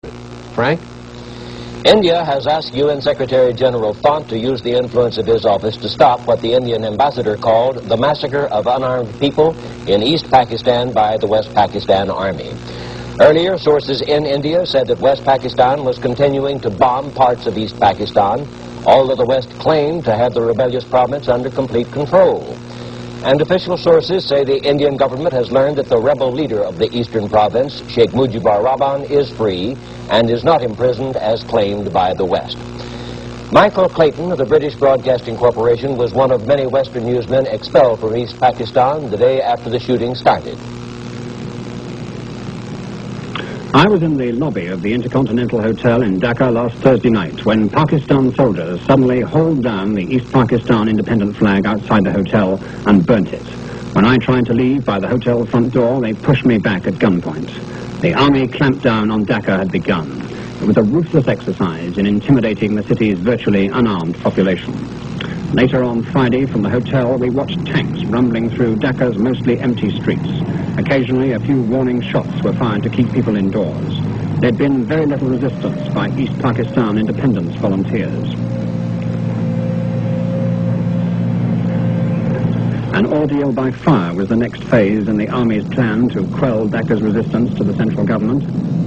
Frank? India has asked UN Secretary General Font to use the influence of his office to stop what the Indian ambassador called the massacre of unarmed people in East Pakistan by the West Pakistan Army. Earlier, sources in India said that West Pakistan was continuing to bomb parts of East Pakistan, although the West claimed to have the rebellious province under complete control. And official sources say the Indian government has learned that the rebel leader of the eastern province, Sheikh Mujibur Rahman, is free and is not imprisoned as claimed by the West. Michael Clayton of the British Broadcasting Corporation was one of many Western newsmen expelled from East Pakistan the day after the shooting started. I was in the lobby of the Intercontinental Hotel in Dhaka last Thursday night when Pakistan soldiers suddenly hauled down the East Pakistan independent flag outside the hotel and burnt it. When I tried to leave by the hotel front door, they pushed me back at gunpoint. The army clampdown on Dhaka had begun. It was a ruthless exercise in intimidating the city's virtually unarmed population. Later on Friday, from the hotel, we watched tanks rumbling through Dhaka's mostly empty streets. Occasionally, a few warning shots were fired to keep people indoors. There'd been very little resistance by East Pakistan independence volunteers. An ordeal by fire was the next phase in the army's plan to quell Dhaka's resistance to the central government.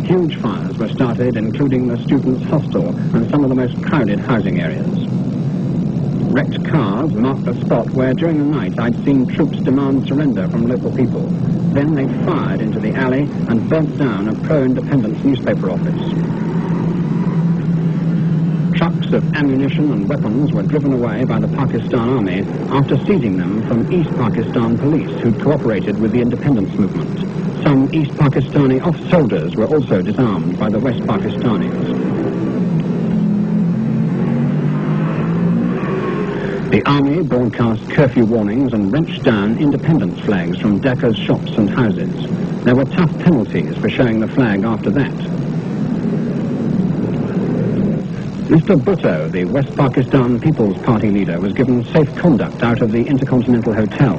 Huge fires were started, including the students' hostel and some of the most crowded housing areas. Wrecked cars marked the spot where during the night I'd seen troops demand surrender from local people. Then they fired into the alley and burnt down a pro-independence newspaper office. Trucks of ammunition and weapons were driven away by the Pakistan Army after seizing them from East Pakistan police who'd cooperated with the independence movement. Some East Pakistani soldiers were also disarmed by the West Pakistanis. The army broadcast curfew warnings and wrenched down independence flags from Dhaka's shops and houses. There were tough penalties for showing the flag after that. Mr. Bhutto, the West Pakistan People's Party leader, was given safe conduct out of the Intercontinental Hotel.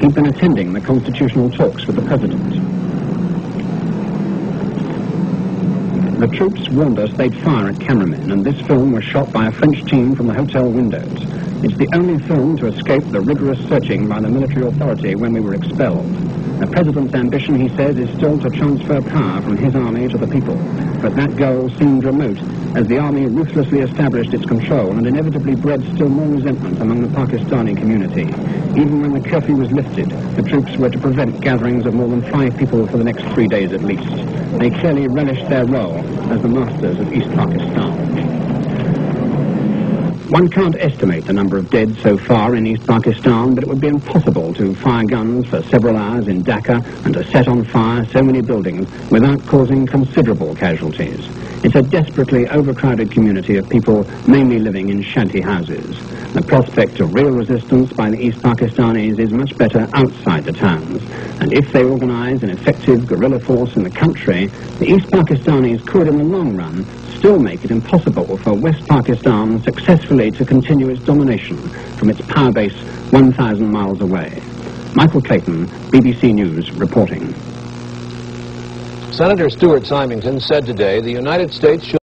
He'd been attending the constitutional talks with the president. The troops warned us they'd fire at cameramen, and this film was shot by a French team from the hotel windows. It's the only film to escape the rigorous searching by the military authority when we were expelled. The president's ambition, he says, is still to transfer power from his army to the people. But that goal seemed remote as the army ruthlessly established its control and inevitably bred still more resentment among the Pakistani community. Even when the curfew was lifted, the troops were to prevent gatherings of more than 5 people for the next 3 days at least. They clearly relished their role as the masters of East Pakistan. One can't estimate the number of dead so far in East Pakistan, but it would be impossible to fire guns for several hours in Dhaka and to set on fire so many buildings without causing considerable casualties. It's a desperately overcrowded community of people mainly living in shanty houses. The prospect of real resistance by the East Pakistanis is much better outside the towns. And if they organize an effective guerrilla force in the country, the East Pakistanis could, in the long run, still make it impossible for West Pakistan successfully to continue its domination from its power base 1,000 miles away. Michael Clayton, BBC News, reporting. Senator Stuart Symington said today the United States should